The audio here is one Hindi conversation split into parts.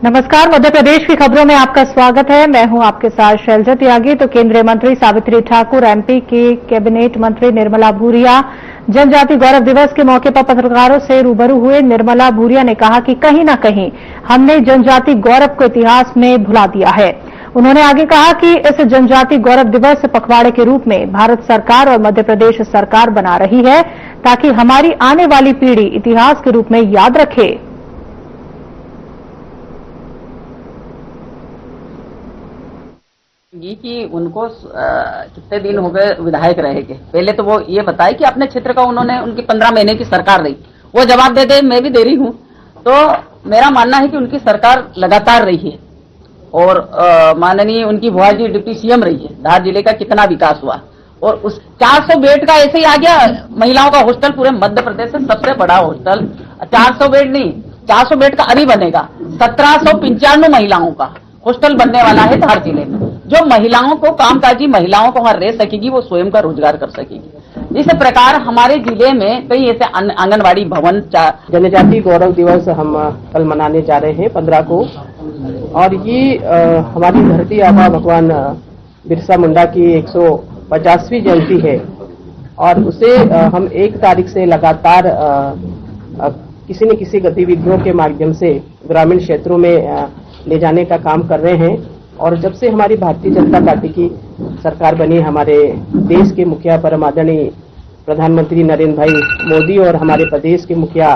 नमस्कार, मध्य प्रदेश की खबरों में आपका स्वागत है। मैं हूं आपके साथ शैलजा त्यागी। तो केंद्रीय मंत्री सावित्री ठाकुर, एमपी की कैबिनेट मंत्री निर्मला भूरिया जनजाति गौरव दिवस के मौके पर पत्रकारों से रूबरू हुए। निर्मला भूरिया ने कहा कि कहीं न कहीं हमने जनजाति गौरव को इतिहास में भुला दिया है। उन्होंने आगे कहा कि इस जनजाति गौरव दिवस पखवाड़े के रूप में भारत सरकार और मध्य प्रदेश सरकार बना रही है ताकि हमारी आने वाली पीढ़ी इतिहास के रूप में याद रखे। ये कि उनको कितने दिन हो गए विधायक रहे के, पहले तो वो ये बताए कि अपने क्षेत्र का उन्होंने उनकी 15 महीने की सरकार रही, वो जवाब दे दे मैं भी दे रही हूँ। तो मेरा मानना है कि उनकी सरकार लगातार रही है और माननीय उनकी बुआ जी डिप्टी सीएम रही है। धार जिले का कितना विकास हुआ और उस 400 बेड का ऐसे ही आ गया महिलाओं का हॉस्टल, पूरे मध्य प्रदेश से सबसे बड़ा हॉस्टल। 400 बेड नहीं, 400 बेड का अभी बनेगा। 1795 महिलाओं का हॉस्टल बनने वाला है धार जिले में, जो महिलाओं को, कामकाजी महिलाओं को वहां रह सकेगी, वो स्वयं का रोजगार कर सकेगी। इस प्रकार हमारे जिले में कई ऐसे आंगनबाड़ी भवन। जनजाति गौरव दिवस हम कल मनाने जा रहे हैं 15 को, और ये हमारी धरती आबा भगवान बिरसा मुंडा की 150वीं जयंती है और उसे हम 1 तारीख से लगातार किसी न किसी गतिविधियों के माध्यम से ग्रामीण क्षेत्रों में ले जाने का काम कर रहे हैं। और जब से हमारी भारतीय जनता पार्टी की सरकार बनी, हमारे देश के मुखिया परम आदरणीय प्रधानमंत्री नरेंद्र भाई मोदी और हमारे प्रदेश के मुखिया।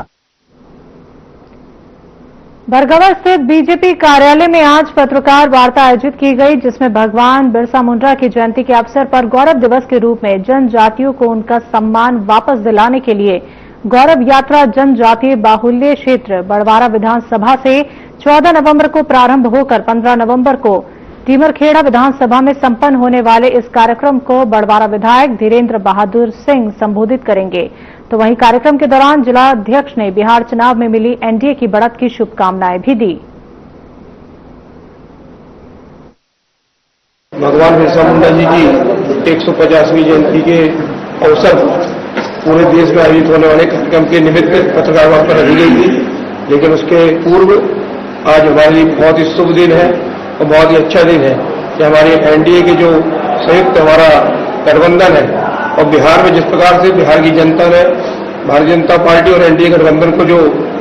बरगवा स्थित बीजेपी कार्यालय में आज पत्रकार वार्ता आयोजित की गई, जिसमें भगवान बिरसा मुंडा की जयंती के अवसर पर गौरव दिवस के रूप में जनजातियों को उनका सम्मान वापस दिलाने के लिए गौरव यात्रा जनजातीय बाहुल्य क्षेत्र बड़वारा विधानसभा से 14 नवंबर को प्रारंभ होकर 15 नवंबर को टीमरखेड़ा विधानसभा में संपन्न होने वाले इस कार्यक्रम को बड़वारा विधायक धीरेन्द्र बहादुर सिंह संबोधित करेंगे। तो वहीं कार्यक्रम के दौरान जिला अध्यक्ष ने बिहार चुनाव में मिली एनडीए की बढ़त की शुभकामनाएं भी दी। भगवान बिरसा मुंडा जी की 150वीं जयंती के अवसर पर पूरे देश में आयोजित होने वाले कार्यक्रम के निमित्त पत्रकार वार्ता रखी गई थी, लेकिन उसके पूर्व आज हमारे लिए बहुत ही शुभ दिन है और बहुत ही अच्छा दिन है कि हमारे एनडीए के जो संयुक्त हमारा गठबंधन है और बिहार में जिस प्रकार से बिहार की जनता ने भारतीय जनता पार्टी और एनडीए गठबंधन को जो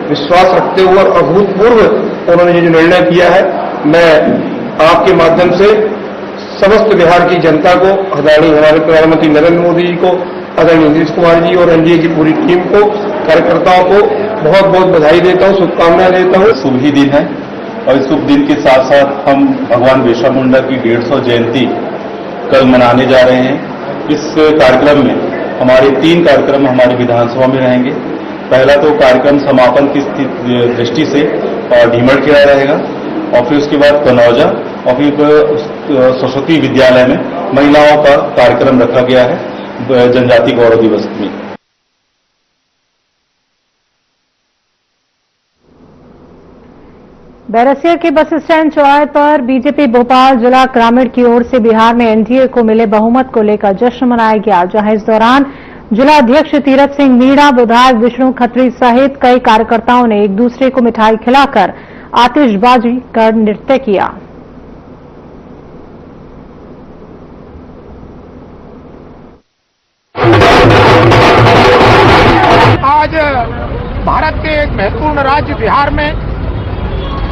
विश्वास रखते हुए और अभूतपूर्व उन्होंने जो निर्णय किया है, मैं आपके माध्यम से समस्त बिहार की जनता को, आदरणीय हमारे प्रधानमंत्री नरेंद्र मोदी जी को, आदरणीय नीतीश कुमार जी और एनडीए की पूरी टीम को, कार्यकर्ताओं को बहुत बहुत बधाई देता हूं, शुभकामनाएं देता हूं। शुभ ही दिन है और इस शुभ दिन के साथ साथ हम भगवान बिरसा मुंडा की 150 जयंती कल मनाने जा रहे हैं। इस कार्यक्रम में हमारे 3 कार्यक्रम हमारी विधानसभा में रहेंगे। पहला तो कार्यक्रम समापन की दृष्टि से ढीमरखेड़ा रहेगा और फिर उसके बाद कनौजा और फिर सरस्वती विद्यालय में महिलाओं का कार्यक्रम रखा गया है जनजाति गौरव दिवस में। बैरसिया के बस स्टैंड चौराहे पर बीजेपी भोपाल जिला ग्रामीण की ओर से बिहार में एनडीए को मिले बहुमत को लेकर जश्न मनाया गया, जहां इस दौरान जिला अध्यक्ष तीरथ सिंह मीणा, विधायक विष्णु खत्री सहित कई कार्यकर्ताओं ने एक दूसरे को मिठाई खिलाकर आतिशबाजी कर नृत्य किया। आज भारत के एक महत्वपूर्ण राज्य बिहार में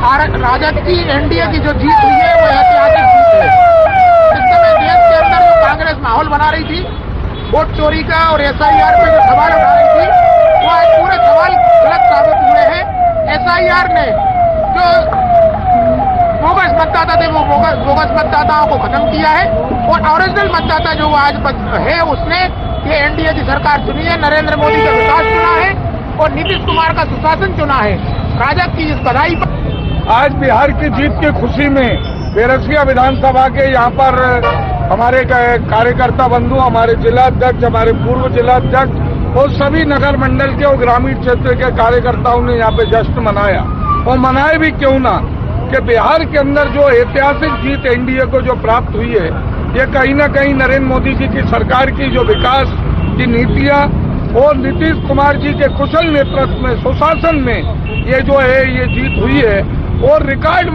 राजद की एनडीए की जो जीत हुई है वो ऐतिहासिक जीत है। इस समय देश के अंदर जो कांग्रेस माहौल बना रही थी वोट चोरी का और एसआईआर पे जो सवाल उठा रही थी, वो आज पूरे सवाल गलत साबित हुए हैं। एसआईआर ने जो बोगस मतदाता थे वो बोगस मतदाताओं को खत्म किया है और ओरिजिनल मतदाता जो आज है उसने ये एनडीए की सरकार चुनी है, नरेंद्र मोदी का विकास चुना है और नीतीश कुमार का सुशासन चुना है। राजद की इस बधाई पर आज बिहार की जीत की खुशी में बैरसिया विधानसभा के यहाँ पर हमारे कार्यकर्ता बंधु, हमारे जिलाध्यक्ष, हमारे पूर्व जिलाध्यक्ष और सभी नगर मंडल के और ग्रामीण क्षेत्र के कार्यकर्ताओं ने यहाँ पे जश्न मनाया। और मनाए भी क्यों ना कि बिहार के अंदर जो ऐतिहासिक जीत एनडीए को जो प्राप्त हुई है, ये कहीं न कहीं नरेंद्र मोदी जी की सरकार की जो विकास की नीतियां और नीतीश कुमार जी के कुशल नेतृत्व में, सुशासन में ये जो है ये जीत हुई है। और रिकॉर्ड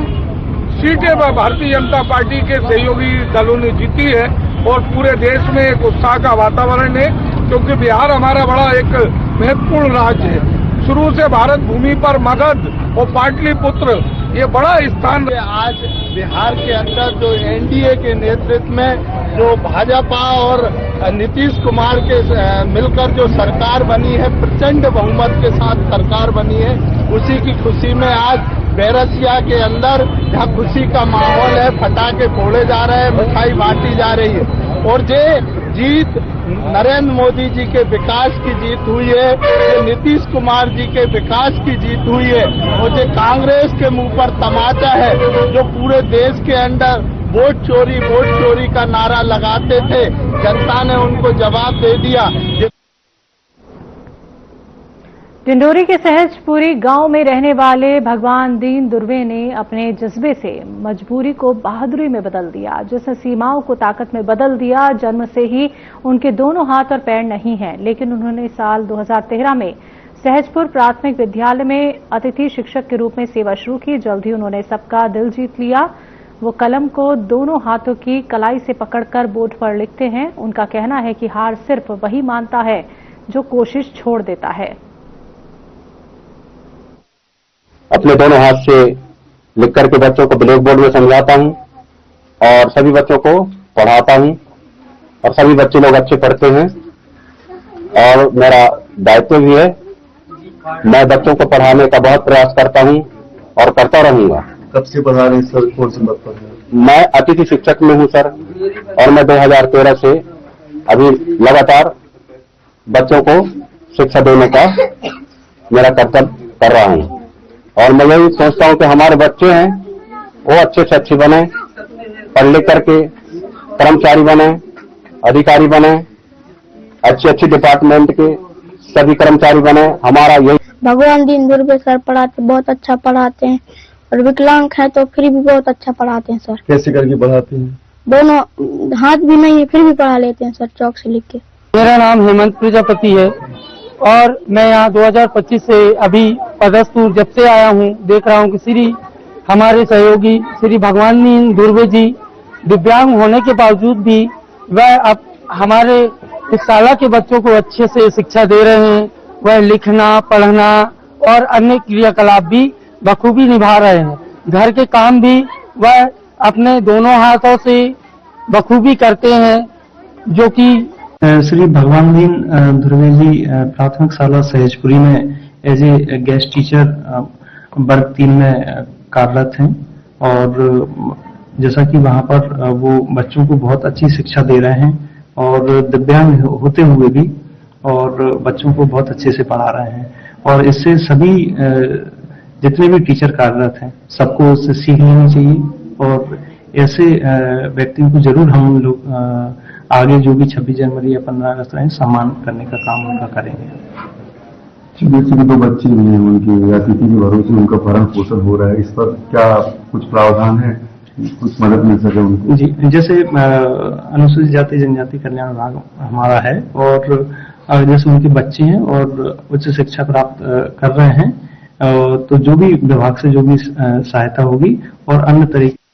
सीटें भारतीय जनता पार्टी के सहयोगी दलों ने जीती है और पूरे देश में एक उत्साह का वातावरण है, क्योंकि बिहार हमारा बड़ा एक महत्वपूर्ण राज्य है। शुरू से भारत भूमि पर मगध और पाटलिपुत्र ये बड़ा स्थान। आज बिहार के अंदर जो एनडीए के नेतृत्व में जो भाजपा और नीतीश कुमार के मिलकर जो सरकार बनी है, प्रचंड बहुमत के साथ सरकार बनी है, उसी की खुशी में आज बैरसिया के अंदर जहाँ खुशी का माहौल है, पटाखे फोड़े जा रहे हैं, मिठाई बांटी जा रही है। और ये जीत नरेंद्र मोदी जी के विकास की जीत हुई है, ये नीतीश कुमार जी के विकास की जीत हुई है, और ये कांग्रेस के मुंह पर तमाचा है जो पूरे देश के अंदर वोट चोरी का नारा लगाते थे। जनता ने उनको जवाब दे दिया। डिंडोरी के सहजपुरी गांव में रहने वाले भगवान दीन दुर्वे ने अपने जज्बे से मजबूरी को बहादुरी में बदल दिया, जिसने सीमाओं को ताकत में बदल दिया। जन्म से ही उनके दोनों हाथ और पैर नहीं हैं, लेकिन उन्होंने साल 2013 में सहजपुर प्राथमिक विद्यालय में अतिथि शिक्षक के रूप में सेवा शुरू की। जल्द ही उन्होंने सबका दिल जीत लिया। वो कलम को दोनों हाथों की कलाई से पकड़कर बोर्ड पर लिखते हैं। उनका कहना है कि हार सिर्फ वही मानता है जो कोशिश छोड़ देता है। अपने दोनों हाथ से लिख करके बच्चों को ब्लैक बोर्ड में समझाता हूं और सभी बच्चों को पढ़ाता हूं और सभी बच्चे लोग अच्छे पढ़ते हैं और मेरा दायित्व भी है। मैं बच्चों को पढ़ाने का बहुत प्रयास करता हूं और करता रहूंगा। कब से पढ़ा रहे हैं सर? कौन से मत पर? मैं अतिथि शिक्षक में हूं सर, और मैं 2013 से अभी लगातार बच्चों को शिक्षा देने का मेरा कर्तव्य कर रहा हूं। और मैं यही सोचता हूं कि हमारे बच्चे हैं वो अच्छे से अच्छे बने, पढ़ लिख करके कर्मचारी बने, अधिकारी बने, अच्छे डिपार्टमेंट के सभी कर्मचारी बने। हमारा यही। भगवान दीन दुर्वे सर पढ़ाते, बहुत अच्छा पढ़ाते हैं, और विकलांग है तो फिर भी बहुत अच्छा पढ़ाते हैं सर। कैसे करके पढ़ाते हैं? दोनों हाथ भी नहीं है फिर भी पढ़ा लेते हैं सर, चौक से लिख के। मेरा नाम हेमंत प्रजापति है और मैं यहाँ 2025 से अभी पदस्थ हूँ। जब से आया हूँ देख रहा हूँ कि श्री हमारे सहयोगी श्री भगवान दीन दुर्वे जी दिव्यांग होने के बावजूद भी वह अब हमारे इस शाला के बच्चों को अच्छे से शिक्षा दे रहे हैं। वह लिखना, पढ़ना और अन्य क्रियाकलाप भी बखूबी निभा रहे हैं। घर के काम भी वह अपने दोनों हाथों से बखूबी करते हैं, जो कि श्री भगवान दीन दुर्वे जी प्राथमिक शाला सहजपुरी में एज ए गेस्ट टीचर वर्ग 3 में कार्यरत हैं। और जैसा कि वहां पर वो बच्चों को बहुत अच्छी शिक्षा दे रहे हैं और दिव्यांग होते हुए भी और बच्चों को बहुत अच्छे से पढ़ा रहे हैं। और इससे सभी जितने भी टीचर कार्यरत हैं सबको उससे सीख लेनी चाहिए, और ऐसे व्यक्तियों को जरूर हम लोग आगे जो भी 26 जनवरी या 15 अगस्त रहें सम्मान करने का काम उनका करेंगे। जैसे 2 बच्चे भी हैं, उनकी अतिथि के भरोसे उनका भरण पोषण हो रहा है, इस पर क्या कुछ प्रावधान है, कुछ मदद मिल सके उनको? जी, जैसे अनुसूचित जाति जनजाति कल्याण विभाग हमारा है, और जैसे उनके बच्चे हैं और उच्च शिक्षा प्राप्त कर रहे हैं, तो जो भी विभाग से जो भी सहायता होगी और अन्य तरीके।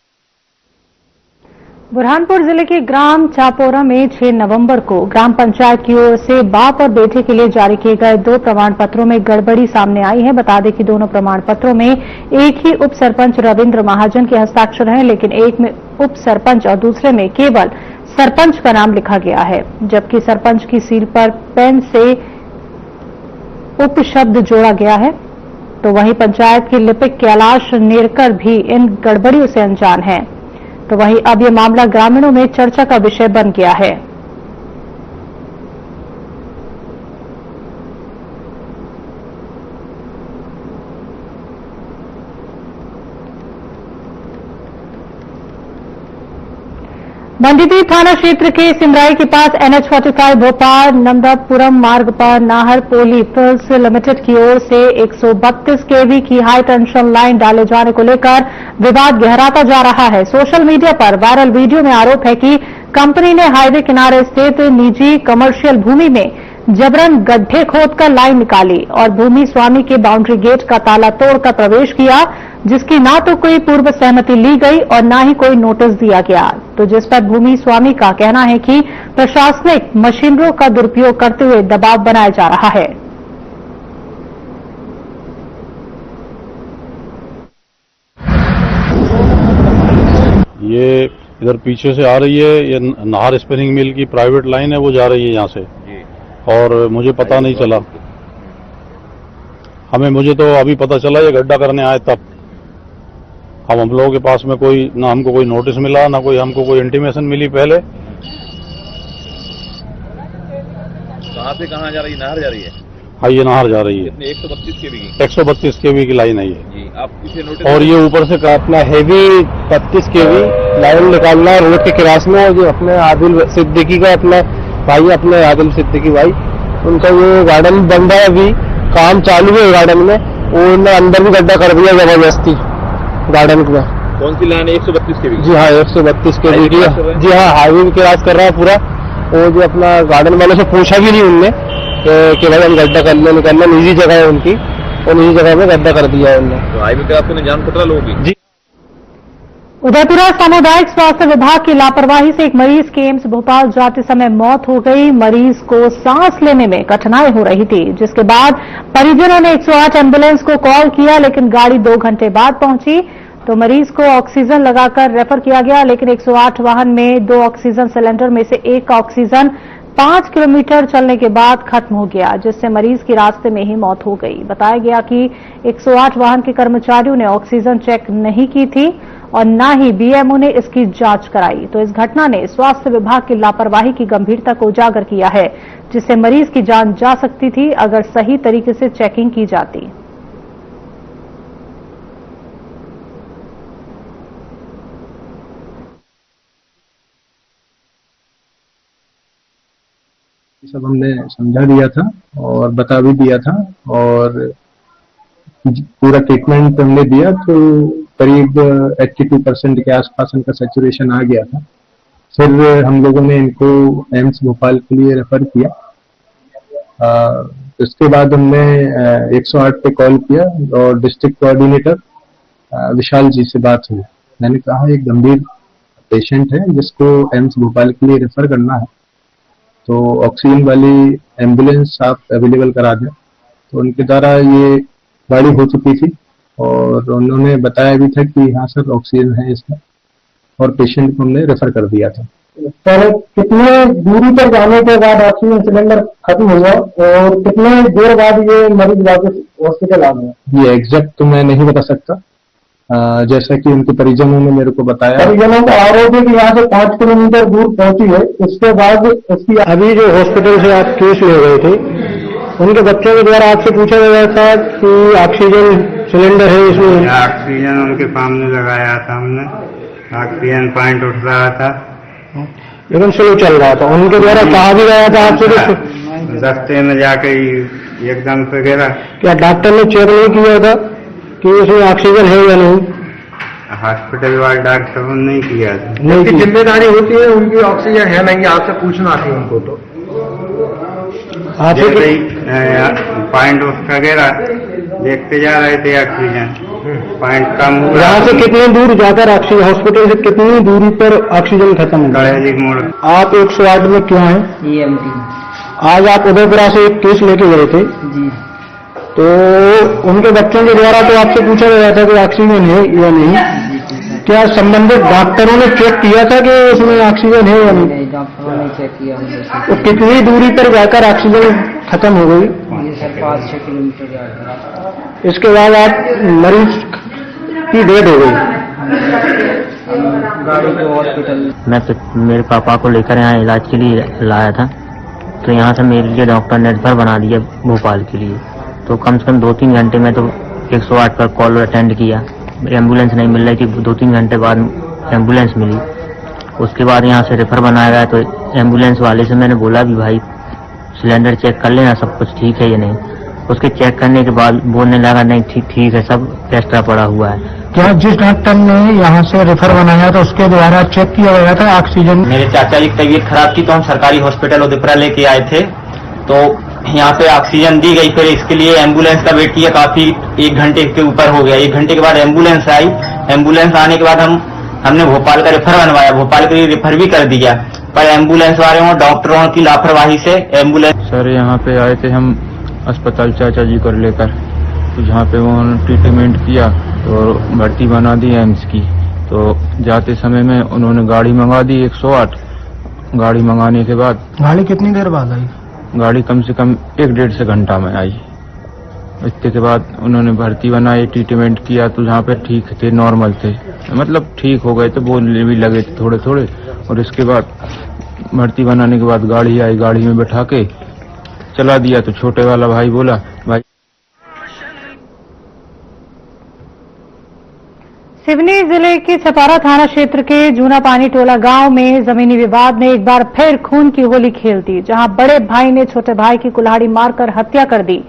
बुरहानपुर जिले के ग्राम चापोरा में 6 नवंबर को ग्राम पंचायत की ओर से बाप और बेटे के लिए जारी किए गए 2 प्रमाण पत्रों में गड़बड़ी सामने आई है। बता दें कि दोनों प्रमाण पत्रों में एक ही उप सरपंच रविंद्र महाजन के हस्ताक्षर हैं, लेकिन एक में उप सरपंच और दूसरे में केवल सरपंच का नाम लिखा गया है, जबकि सरपंच की सील पर पेन से उप शब्द जोड़ा गया है। तो वहीं पंचायत के लिपिक कैलाश नेरकर भी इन गड़बड़ियों से अनजान हैं। तो वहीं अब ये मामला ग्रामीणों में चर्चा का विषय बन गया है। मंडीदीप थाना क्षेत्र के सिमराई के पास NH45 भोपाल नंदापुरम मार्ग पर नाहर पोली फिल्स लिमिटेड की ओर से 132 kV की हाई टेंशन लाइन डाले जाने को लेकर विवाद गहराता जा रहा है। सोशल मीडिया पर वायरल वीडियो में आरोप है कि कंपनी ने हाईवे किनारे स्थित निजी कमर्शियल भूमि में जबरन गड्ढे खोदकर लाइन निकाली और भूमि स्वामी के बाउंड्री गेट का ताला तोड़कर प्रवेश किया। जिसकी ना तो कोई पूर्व सहमति ली गई और ना ही कोई नोटिस दिया गया, तो जिस पर भूमि स्वामी का कहना है कि प्रशासनिक मशीनरों का दुरुपयोग करते हुए दबाव बनाया जा रहा है। ये इधर पीछे से आ रही है, ये नाहर स्पिनिंग मिल की प्राइवेट लाइन है, वो जा रही है यहाँ से, और मुझे पता नहीं चला। मुझे तो अभी पता चला ये गड्ढा करने आए तब। हम लोगों के पास में कोई ना हमको कोई नोटिस मिला, ना कोई हमको कोई इंटीमेशन मिली पहले। कहाँ से कहाँ जा रही है? नहर जा रही है? हाँ, ये नहर जा रही है। 132 केवी की? 132 केवी की लाइन है ये जी। आप किसी नोटिस? और ये ऊपर से अपना हैवी 32 केवी लाइन निकालना है रोड के क्रॉस में। जो अपने आदिल सिद्दीकी का अपना भाई, अपने आदिल सिद्दीकी भाई, उनका ये गार्डन बन रहा है, अभी काम चालू है गार्डन में, उन्होंने अंदर भी गड्ढा कर दिया जबरदस्ती गार्डन में। कौन सी लाइन है? 132 केवी? जी हाँ, 132 केवी की। जी हाँ, हाईवे क्रॉस कर रहा है पूरा। वो जो अपना गार्डन वालों से पूछा भी नहीं उनने कि भाई हम गड्ढा करने निकलना, निजी जगह है उनकी, और निजी जगह में गड्ढा कर दिया है उन्होंने। तो हाईवे क्रॉस करने जान खतरा लोगों की? जी। उदयपुरा सामुदायिक स्वास्थ्य विभाग की लापरवाही से एक मरीज की एम्स भोपाल जाते समय मौत हो गई। मरीज को सांस लेने में कठिनाई हो रही थी, जिसके बाद परिजनों ने 108 एम्बुलेंस को कॉल किया, लेकिन गाड़ी 2 घंटे बाद पहुंची तो मरीज को ऑक्सीजन लगाकर रेफर किया गया, लेकिन 108 वाहन में 2 ऑक्सीजन सिलेंडर में से एक का ऑक्सीजन 5 किलोमीटर चलने के बाद खत्म हो गया, जिससे मरीज की रास्ते में ही मौत हो गई। बताया गया कि 108 वाहन के कर्मचारियों ने ऑक्सीजन चेक नहीं की थी और न ही बीएमओ ने इसकी जांच कराई। तो इस घटना ने स्वास्थ्य विभाग की लापरवाही की गंभीरता को उजागर किया है, जिससे मरीज की जान जा सकती थी अगर सही तरीके से चेकिंग की जाती। सब हमने समझा दिया था और बता भी दिया था, और पूरा ट्रीटमेंट हमने दिया, तो करीब 82% के आसपास इनका सैचुरेशन आ गया था। फिर हम लोगों ने इनको एम्स भोपाल के लिए रेफर किया। उसके बाद हमने 108 पे कॉल किया और डिस्ट्रिक्ट कोऑर्डिनेटर विशाल जी से बात हुई। मैंने कहा एक गंभीर पेशेंट है जिसको एम्स भोपाल के लिए रेफर करना है, तो ऑक्सीजन वाली एम्बुलेंस आप अवेलेबल करा दें। तो उनके द्वारा ये गाड़ी हो चुकी थी और उन्होंने बताया भी था कि हाँ सर ऑक्सीजन है इसमें, और पेशेंट को हमने रेफर कर दिया था। पहले कितने दूरी पर जाने के बाद ऑक्सीजन सिलेंडर खत्म हुआ और कितने देर बाद ये मरीज वापस हॉस्पिटल आ गया? ये एग्जैक्ट तो मैं नहीं बता सकता, जैसा कि उनके परिजनों ने मेरे को बताया। परिजनों का आरोप है कि यहाँ से 5 किलोमीटर दूर पहुंची है, उसके बाद उसकी अभी जो हॉस्पिटल से आप केस ले गए थे, उनके बच्चों के द्वारा आपसे पूछा गया था कि ऑक्सीजन सिलेंडर है इसमें? ऑक्सीजन उनके सामने लगाया था हमने, ऑक्सीजन पॉइंट उठ रहा था, लेकिन स्लो चल रहा था। उनके द्वारा कहा भी गया था आपसे रास्ते में जाके एकदम से गिरा। क्या डॉक्टर ने चेक नहीं किया था कि इसमें ऑक्सीजन है या नहीं? हॉस्पिटल वाले डॉक्टर ने नहीं किया था। नहीं, जिम्मेदारी होती है उनकी, ऑक्सीजन है नहीं आपसे पूछना थी उनको। तो जैसे पॉइंट उसका गिरा, देखते जा रहे थे ऑक्सीजन पॉइंट कम हुआ। यहाँ से कितनी दूर जाकर ऑक्सीजन, हॉस्पिटल से कितनी दूरी पर ऑक्सीजन खत्म हुआ? मोड़। आप 108 में क्यों हैं? EMT। आज आप उदयपुरा से एक केस लेके गए थे जी। तो उनके बच्चों के द्वारा तो आपसे पूछा गया था कि ऑक्सीजन है या नहीं? क्या संबंधित डॉक्टरों ने चेक किया था कि इसमें ऑक्सीजन है या नहीं? डॉक्टरों ने चेक किया। तो कितनी दूरी पर जाकर ऑक्सीजन खत्म हो गई? ये सर 5-6 किलोमीटर जाकर। इसके बाद आप मरीज की डेथ हो गई। गाड़ी को हॉस्पिटल। मैं मेरे पापा को लेकर यहाँ इलाज के लिए लाया था, तो यहाँ से मेरे लिए डॉक्टर ने रेफर बना दिया भोपाल के लिए। तो कम से कम 2-3 घंटे में तो 108 पर कॉल अटेंड किया, एम्बुलेंस नहीं मिल रही थी। 2-3 घंटे बाद एम्बुलेंस मिली, उसके बाद यहाँ से रेफर बनाया गया। तो एम्बुलेंस वाले से मैंने बोला भी भाई सिलेंडर चेक कर लेना, सब कुछ ठीक है या नहीं। उसके चेक करने के बाद बोलने लगा नहीं ठीक है, सब एक्स्ट्रा पड़ा हुआ है। क्या जिस डॉक्टर ने यहाँ से रेफर बनाया था उसके द्वारा चेक किया गया था ऑक्सीजन? मेरे चाचा जी की तबीयत खराब थी तो हम सरकारी हॉस्पिटल उदयपुरा लेके आए थे, तो यहाँ पे ऑक्सीजन दी गई, फिर इसके लिए एम्बुलेंस का वेट किया काफी, 1 घंटे के ऊपर हो गया। 1 घंटे के बाद एम्बुलेंस आई। एम्बुलेंस आने के बाद हमने भोपाल का रेफर बनवाया, भोपाल के लिए रेफर भी कर दिया, पर एम्बुलेंस वालों डॉक्टरों की लापरवाही से एम्बुलेंस। सर यहाँ पे आए थे हम अस्पताल चाचा जी को लेकर, तो जहाँ पे उन्होंने ट्रीटमेंट किया तो भर्ती बना दी एम्स की। तो जाते समय में उन्होंने गाड़ी मंगा दी 108। गाड़ी मंगाने के बाद गाड़ी कितनी देर बाद आई? गाड़ी कम से कम 1-1.5 से घंटा में आई। इसके बाद उन्होंने भर्ती बनाई, ट्रीटमेंट किया, तो जहाँ पे ठीक थे, नॉर्मल थे, मतलब ठीक हो गए, तो बोलने भी लगे थे थोड़े थोड़े। और इसके बाद भर्ती बनाने के बाद गाड़ी आई, गाड़ी में बैठा के चला दिया। तो छोटे वाला भाई बोला, भाई सिवनी जिले के छपारा थाना क्षेत्र के जूना पानी टोला गांव में जमीनी विवाद ने एक बार फिर खून की होली खेल दी, जहां बड़े भाई ने छोटे भाई की कुल्हाड़ी मारकर हत्या कर दी।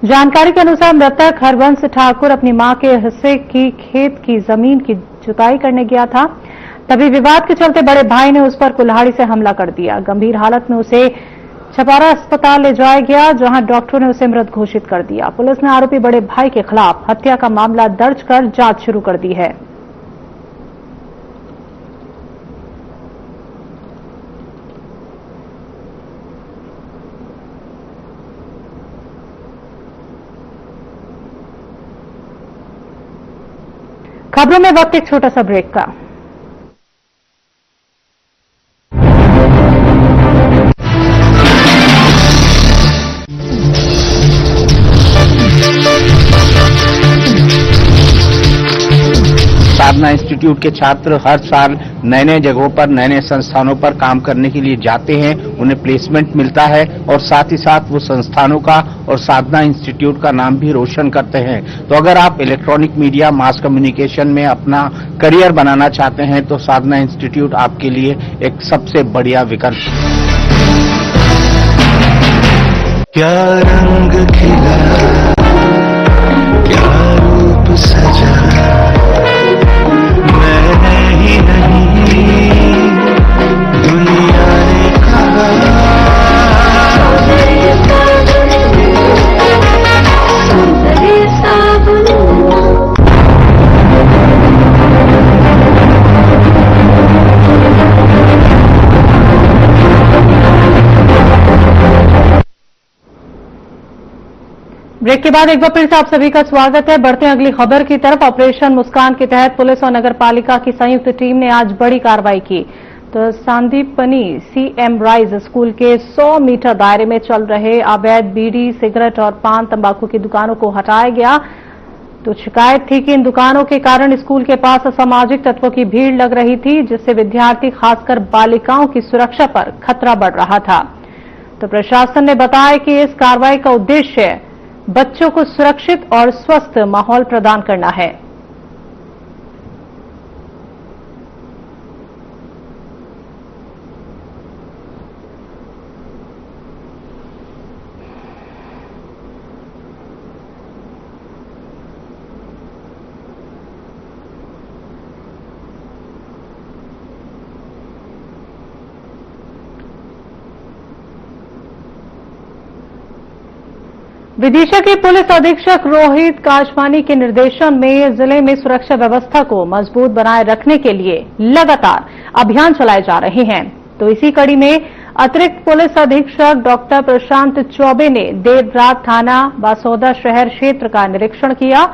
जानकारी के अनुसार मृतक हरवंश ठाकुर अपनी मां के हिस्से की खेत की जमीन की जुताई करने गया था। तभी विवाद के चलते बड़े भाई ने उस पर कुल्हाड़ी से हमला कर दिया। गंभीर हालत में उसे छपारा अस्पताल ले जाया गया, जहां डॉक्टरों ने उसे मृत घोषित कर दिया। पुलिस ने आरोपी बड़े भाई के खिलाफ हत्या का मामला दर्ज कर जांच शुरू कर दी है। खबरों में वक्त एक छोटा सा ब्रेक का। साधना इंस्टीट्यूट के छात्र हर साल नए नए जगहों पर, नए नए संस्थानों पर काम करने के लिए जाते हैं, उन्हें प्लेसमेंट मिलता है और साथ ही साथ वो संस्थानों का और साधना इंस्टीट्यूट का नाम भी रोशन करते हैं। तो अगर आप इलेक्ट्रॉनिक मीडिया, मास कम्युनिकेशन में अपना करियर बनाना चाहते हैं तो साधना इंस्टीट्यूट आपके लिए एक सबसे बढ़िया विकल्प है। क्या रंग खिला, क्या रूप सजा, मैंने ही नहीं दुनिया ने कहा। ब्रेक के बाद एक बार फिर से आप सभी का स्वागत है। बढ़ते हैं अगली खबर की तरफ। ऑपरेशन मुस्कान के तहत पुलिस और नगर पालिका की संयुक्त टीम ने आज बड़ी कार्रवाई की। तो सांदीपनी सीएम राइज स्कूल के 100 मीटर दायरे में चल रहे अवैध बीड़ी, सिगरेट और पान तंबाकू की दुकानों को हटाया गया। तो शिकायत थी कि इन दुकानों के कारण स्कूल के पास असामाजिक तत्वों की भीड़ लग रही थी, जिससे विद्यार्थी, खासकर बालिकाओं की सुरक्षा पर खतरा बढ़ रहा था। तो प्रशासन ने बताया कि इस कार्रवाई का उद्देश्य बच्चों को सुरक्षित और स्वस्थ माहौल प्रदान करना है। विदिशा के पुलिस अधीक्षक रोहित काशवानी के निर्देशन में जिले में सुरक्षा व्यवस्था को मजबूत बनाए रखने के लिए लगातार अभियान चलाए जा रहे हैं। तो इसी कड़ी में अतिरिक्त पुलिस अधीक्षक डॉक्टर प्रशांत चौबे ने देर रात थाना बासौदा शहर क्षेत्र का निरीक्षण किया।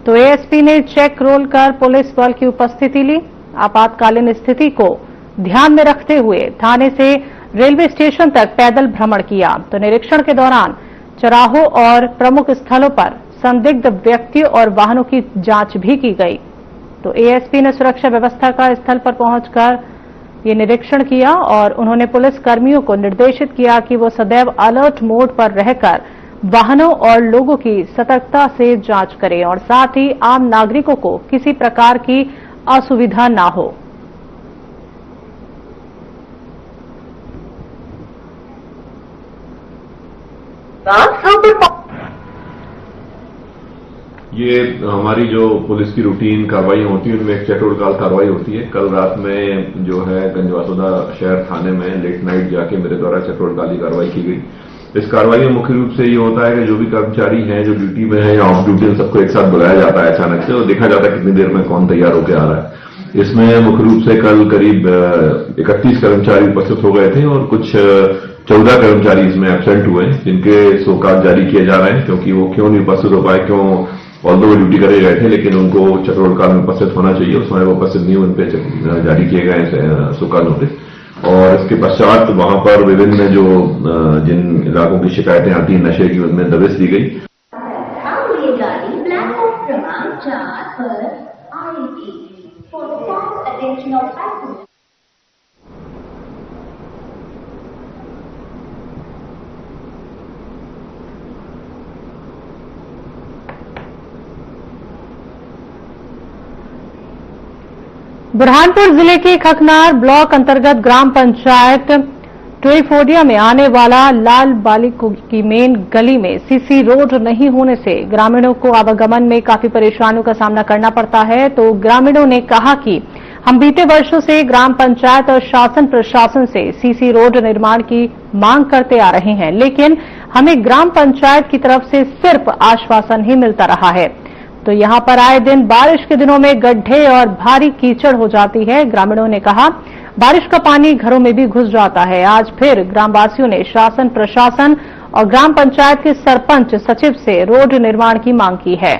तो एएसपी ने चेक रोल कर पुलिस बल की उपस्थिति ली। आपातकालीन स्थिति को ध्यान में रखते हुए थाने से रेलवे स्टेशन तक पैदल भ्रमण किया। तो निरीक्षण के दौरान चौराहों और प्रमुख स्थलों पर संदिग्ध व्यक्तियों और वाहनों की जांच भी की गई। तो एएसपी ने सुरक्षा व्यवस्था का स्थल पर पहुंचकर ये निरीक्षण किया और उन्होंने पुलिस कर्मियों को निर्देशित किया कि वो सदैव अलर्ट मोड पर रहकर वाहनों और लोगों की सतर्कता से जांच करें और साथ ही आम नागरिकों को किसी प्रकार की असुविधा न हो। ये हमारी जो पुलिस की रूटीन कार्रवाई होती है उनमें एक चटोड़काल कार्रवाई होती है। कल रात में जो है गंजवासोदा शहर थाने में लेट नाइट जाके मेरे द्वारा चटोड़काली कार्रवाई की गई इस कार्रवाई में मुख्य रूप से ये होता है कि जो भी कर्मचारी हैं जो ड्यूटी में है या ऑफ ड्यूटी, सबको एक साथ बुलाया जाता है अचानक से और देखा जाता है कितनी देर में कौन तैयार होकर आ रहा है। इसमें मुख्य रूप से कल करीब 31 कर्मचारी उपस्थित हो गए थे और कुछ 14 कर्मचारी इसमें एब्सेंट हुए जिनके शोकाज जारी किए जा रहे हैं, क्योंकि वो क्यों नहीं उपस्थित हो पाए, क्यों ऑल्दो वो ड्यूटी करे गए थे लेकिन उनको चक्रोड़ काल में उपस्थित होना चाहिए, उस समय वो उपस्थित नहीं, उन पर जारी किए गए शोकाज नोटिस। और इसके पश्चात वहां पर विभिन्न जो जिन इलाकों की शिकायतें आती हैं नशे की, उनमें दबिश दी गई। बुरहानपुर जिले के खकनार ब्लॉक अंतर्गत ग्राम पंचायत ट्रेफोडिया में आने वाला लाल बाली की मेन गली में सीसी रोड नहीं होने से ग्रामीणों को आवागमन में काफी परेशानियों का सामना करना पड़ता है। तो ग्रामीणों ने कहा कि हम बीते वर्षों से ग्राम पंचायत और शासन प्रशासन से सीसी रोड निर्माण की मांग करते आ रहे हैं, लेकिन हमें ग्राम पंचायत की तरफ से सिर्फ आश्वासन ही मिलता रहा है। तो यहां पर आए दिन बारिश के दिनों में गड्ढे और भारी कीचड़ हो जाती है। ग्रामीणों ने कहा बारिश का पानी घरों में भी घुस जाता है। आज फिर ग्रामवासियों ने शासन प्रशासन और ग्राम पंचायत के सरपंच सचिव से रोड निर्माण की मांग की है।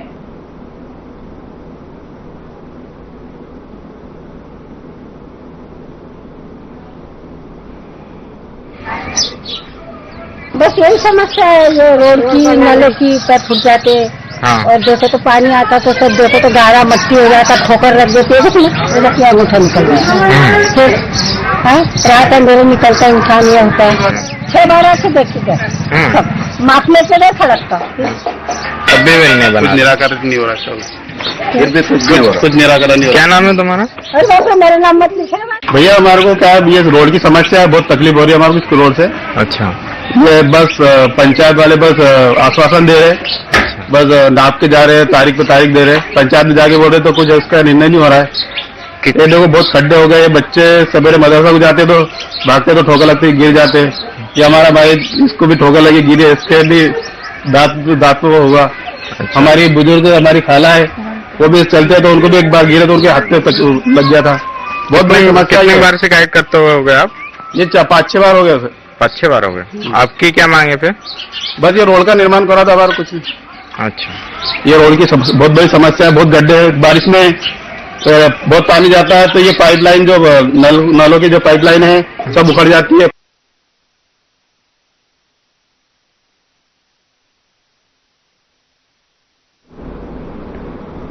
बस यही समस्या है, जो रोड की नाले की पैर फूट जाते और देखो तो पानी आता तो सब देखो तो गाढ़ा मट्टी हो जाता, ठोकर रख देते है, क्या अंगूठा निकल जाए, फिर रात अंधेरे निकलता है, इंसान ये होता है। 6-12 से देखिए मापने से नहीं खड़कता, कुछ निराकरण नहीं हो रहा, कुछ निराकरण नहीं। क्या नाम है तुम्हारा? अरे मेरा नाम मत लिखे भैया। हमारे को क्या है, ये रोड की समस्या है, बहुत तकलीफ हो रही है हमारे को रोड से। अच्छा, ये बस पंचायत वाले बस आश्वासन दे रहे, बस नाप के जा रहे हैं, तारीख पे तारीख दे रहे हैं, पंचायत में जाके बोल रहे तो कुछ उसका निर्णय नहीं हो रहा है। ये देखो बहुत खड्डे हो गए, बच्चे सवेरे मदरसा को जाते तो भागते तो ठोकर लगते गिर जाते। ये हमारा भाई इसको भी ठोकर लगी गिरे, इसके भी दांत को होगा। हमारी बुजुर्ग हमारी खाला है, वो भी चलते तो उनको भी एक बार गिरे तो उनके हाथ पे लग गया था। बहुत बड़ी समस्या। कितनी बार शिकायत करते हुए आप? ये 5-6 बार हो गया सर। 5-6 बार हो गए। आपकी क्या मांग है फिर? बस ये रोड का निर्माण करा था हमारा, कुछ नहीं। अच्छा, ये रोड की बहुत बड़ी समस्या है, बहुत गड्ढे हैं, बारिश में बहुत पानी जाता है तो ये पाइपलाइन जो नलों की जो पाइपलाइन है सब उखड़ जाती है।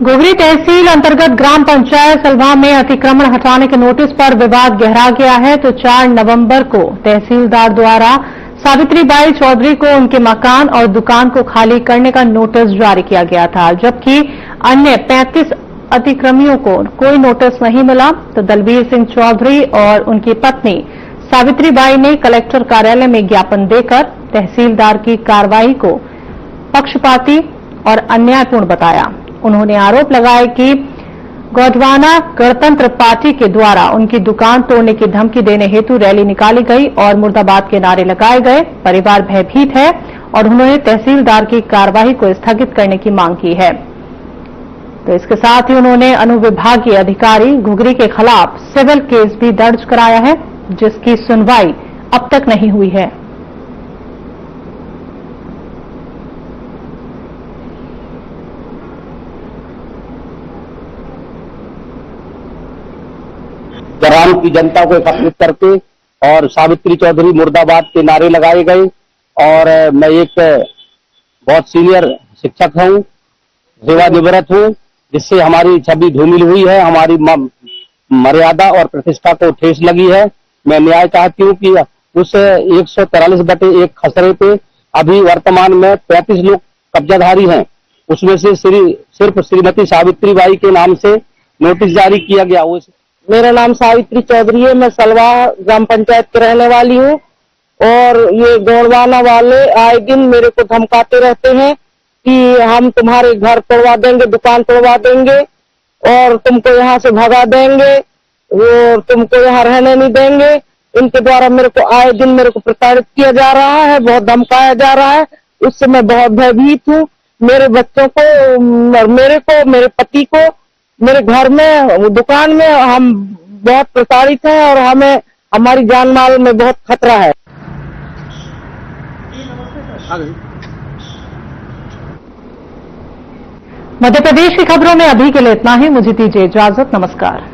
गोगरी तहसील अंतर्गत ग्राम पंचायत सलवा में अतिक्रमण हटाने के नोटिस पर विवाद गहरा गया है। तो 4 नवंबर को तहसीलदार द्वारा सावित्रीबाई चौधरी को उनके मकान और दुकान को खाली करने का नोटिस जारी किया गया था, जबकि अन्य 35 अतिक्रमियों को कोई नोटिस नहीं मिला। तो दलबीर सिंह चौधरी और उनकी पत्नी सावित्रीबाई ने कलेक्टर कार्यालय में ज्ञापन देकर तहसीलदार की कार्रवाई को पक्षपाती और अन्यायपूर्ण बताया। उन्होंने आरोप लगाया कि गोंडवाना गणतंत्र पार्टी के द्वारा उनकी दुकान तोड़ने की धमकी देने हेतु रैली निकाली गई और मुर्दाबाद के नारे लगाए गए। परिवार भयभीत है और उन्होंने तहसीलदार की कार्रवाई को स्थगित करने की मांग की है। तो इसके साथ ही उन्होंने अनुविभागीय अधिकारी घुघरी के खिलाफ सिविल केस भी दर्ज कराया है, जिसकी सुनवाई अब तक नहीं हुई है। ग्राम की जनता को एकत्रित करके और सावित्री चौधरी मुर्दाबाद के नारे लगाए गए। और मैं एक बहुत सीनियर शिक्षक हूँ, सेवानिवृत्त हूँ, जिससे हमारी छवि धूमिल हुई है, हमारी मर्यादा और प्रतिष्ठा को ठेस लगी है। मैं न्याय चाहती हूँ कि उस 143/1 खसरे पे अभी वर्तमान में 35 लोग कब्जाधारी हैं, उसमें से सिर्फ श्रीमती सावित्रीबाई के नाम से नोटिस जारी किया गया। मेरा नाम सावित्री चौधरी है, मैं सलवा ग्राम पंचायत की रहने वाली हूँ। और ये गोंडवाना वाले आए दिन मेरे को धमकाते रहते हैं कि हम तुम्हारे घर तोड़वा देंगे, दुकान तोड़वा देंगे और तुमको यहाँ से भगा देंगे और तुमको यहाँ रहने नहीं देंगे। इनके द्वारा मेरे को आए दिन मेरे को प्रताड़ित किया जा रहा है, बहुत धमकाया जा रहा है। उससे मैं बहुत भयभीत हूँ। मेरे बच्चों को और मेरे को, मेरे पति को, मेरे घर में, दुकान में हम बहुत प्रताड़ित हैं और हमें हमारी जान माल में बहुत खतरा है। मध्य प्रदेश की खबरों में अभी के लिए इतना ही। मुझे दीजिए इजाजत। नमस्कार।